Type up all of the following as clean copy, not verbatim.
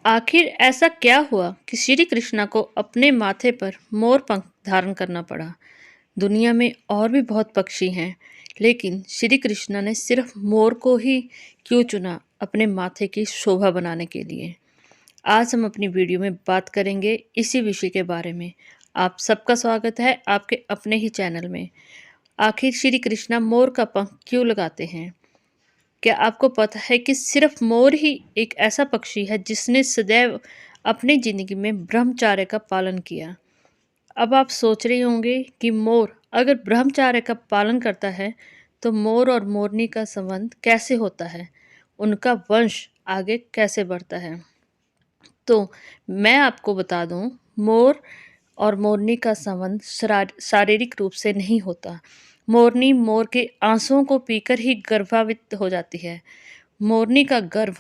आखिर ऐसा क्या हुआ कि श्री कृष्णा को अपने माथे पर मोर पंख धारण करना पड़ा। दुनिया में और भी बहुत पक्षी हैं, लेकिन श्री कृष्णा ने सिर्फ मोर को ही क्यों चुना अपने माथे की शोभा बनाने के लिए। आज हम अपनी वीडियो में बात करेंगे इसी विषय के बारे में। आप सबका स्वागत है आपके अपने ही चैनल में। आखिर श्री कृष्णा मोर का पंख क्यों लगाते हैं? क्या आपको पता है कि सिर्फ मोर ही एक ऐसा पक्षी है जिसने सदैव अपनी जिंदगी में ब्रह्मचर्य का पालन किया। अब आप सोच रहे होंगे कि मोर अगर ब्रह्मचर्य का पालन करता है तो मोर और मोरनी का संबंध कैसे होता है, उनका वंश आगे कैसे बढ़ता है। तो मैं आपको बता दूं, मोर और मोरनी का संबंध शारीरिक रूप से नहीं होता। मोरनी मोर के आंसुओं को पीकर ही गर्भावित हो जाती है। मोरनी का गर्भ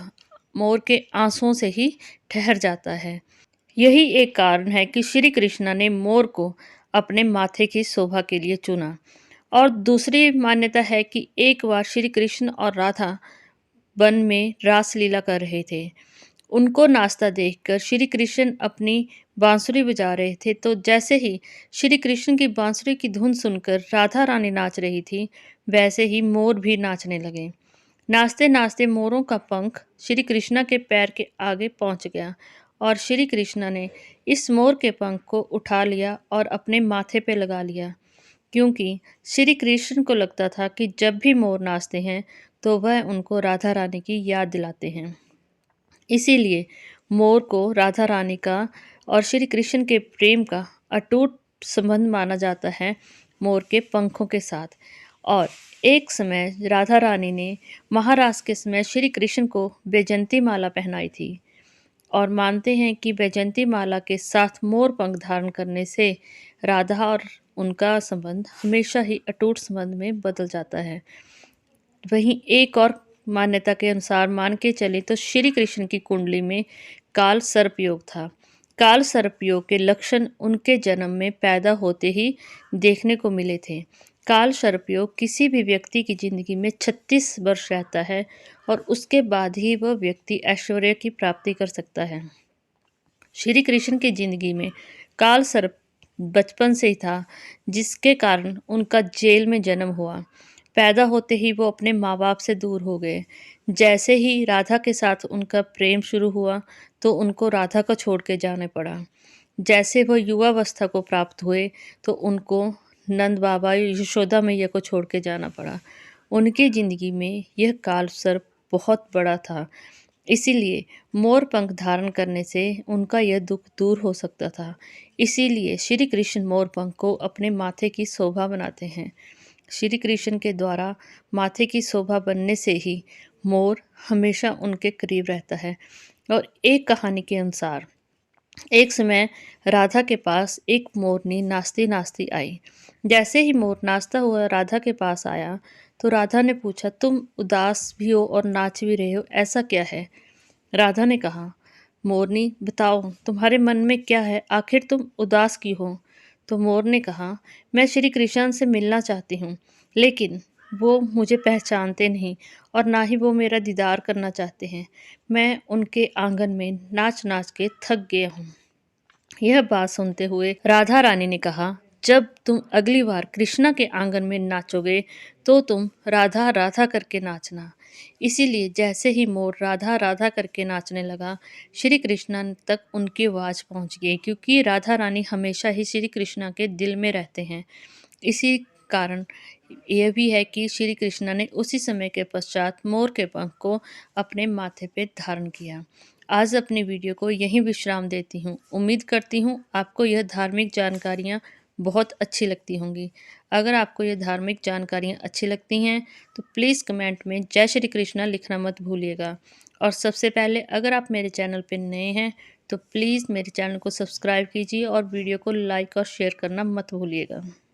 मोर के आंसुओं से ही ठहर जाता है। यही एक कारण है कि श्री कृष्णा ने मोर को अपने माथे की शोभा के लिए चुना। और दूसरी मान्यता है कि एक बार श्री कृष्ण और राधा वन में रासलीला कर रहे थे। उनको नाचता देखकर श्री कृष्ण अपनी बांसुरी बजा रहे थे, तो जैसे ही श्री कृष्ण की बांसुरी की धुन सुनकर राधा रानी नाच रही थी, वैसे ही मोर भी नाचने लगे। नाचते नाचते मोरों का पंख श्री कृष्णा के पैर के आगे पहुंच गया और श्री कृष्णा ने इस मोर के पंख को उठा लिया और अपने माथे पे लगा लिया, क्योंकि श्री कृष्ण को लगता था कि जब भी मोर नाचते हैं तो वह उनको राधा रानी की याद दिलाते हैं। इसीलिए मोर को राधा रानी का और श्री कृष्ण के प्रेम का अटूट संबंध माना जाता है मोर के पंखों के साथ। और एक समय राधा रानी ने महाराज के समय श्री कृष्ण को वैजयंती माला पहनाई थी और मानते हैं कि वैजयंती माला के साथ मोर पंख धारण करने से राधा और उनका संबंध हमेशा ही अटूट संबंध में बदल जाता है। वहीं एक और मान्यता के अनुसार मान के चले तो श्री कृष्ण की कुंडली में काल सर्प योग था। काल सर्प योग के लक्षण उनके जन्म में पैदा होते ही देखने को मिले थे। काल सर्प योग किसी भी व्यक्ति की जिंदगी में 36 वर्ष रहता है और उसके बाद ही वह व्यक्ति ऐश्वर्य की प्राप्ति कर सकता है। श्री कृष्ण की जिंदगी में काल सर्प बचपन से ही था, जिसके कारण उनका जेल में जन्म हुआ। पैदा होते ही वो अपने माँ बाप से दूर हो गए। जैसे ही राधा के साथ उनका प्रेम शुरू हुआ तो उनको राधा को छोड़ के जाने पड़ा। जैसे वो युवावस्था को प्राप्त हुए तो उनको नंद बाबा यशोदा मैया को छोड़ के जाना पड़ा। उनकी जिंदगी में यह काल सर्प बहुत बड़ा था, इसीलिए मोर पंख धारण करने से उनका यह दुख दूर हो सकता था। इसीलिए श्री कृष्ण मोर पंख को अपने माथे की शोभा बनाते हैं। श्री कृष्ण के द्वारा माथे की शोभा बनने से ही मोर हमेशा उनके करीब रहता है। और एक कहानी के अनुसार एक समय राधा के पास एक मोरनी नाचती नाचती आई। जैसे ही मोर नाचता हुआ राधा के पास आया तो राधा ने पूछा, तुम उदास भी हो और नाच भी रहे हो, ऐसा क्या है? राधा ने कहा, मोरनी बताओ तुम्हारे मन में क्या है, आखिर तुम उदास क्यों हो? तो मोर ने कहा, मैं श्री कृष्ण से मिलना चाहती हूँ, लेकिन वो मुझे पहचानते नहीं और ना ही वो मेरा दीदार करना चाहते हैं। मैं उनके आंगन में नाच नाच के थक गया हूँ। यह बात सुनते हुए राधा रानी ने कहा, जब तुम अगली बार कृष्णा के आंगन में नाचोगे तो तुम राधा राधा करके नाचना। इसीलिए जैसे ही मोर राधा राधा करके नाचने लगा, श्री कृष्णा तक उनकी आवाज़ पहुंच गई, क्योंकि राधा रानी हमेशा ही श्री कृष्णा के दिल में रहते हैं। इसी कारण यह भी है कि श्री कृष्णा ने उसी समय के पश्चात मोर के पंख को अपने माथे पे धारण किया। आज अपनी वीडियो को यहीं विश्राम देती हूँ। उम्मीद करती हूँ आपको यह धार्मिक जानकारियाँ बहुत अच्छी लगती होंगी। अगर आपको यह धार्मिक जानकारियाँ अच्छी लगती हैं तो प्लीज़ कमेंट में जय श्री कृष्णा लिखना मत भूलिएगा। और सबसे पहले अगर आप मेरे चैनल पर नए हैं तो प्लीज़ मेरे चैनल को सब्सक्राइब कीजिए और वीडियो को लाइक और शेयर करना मत भूलिएगा।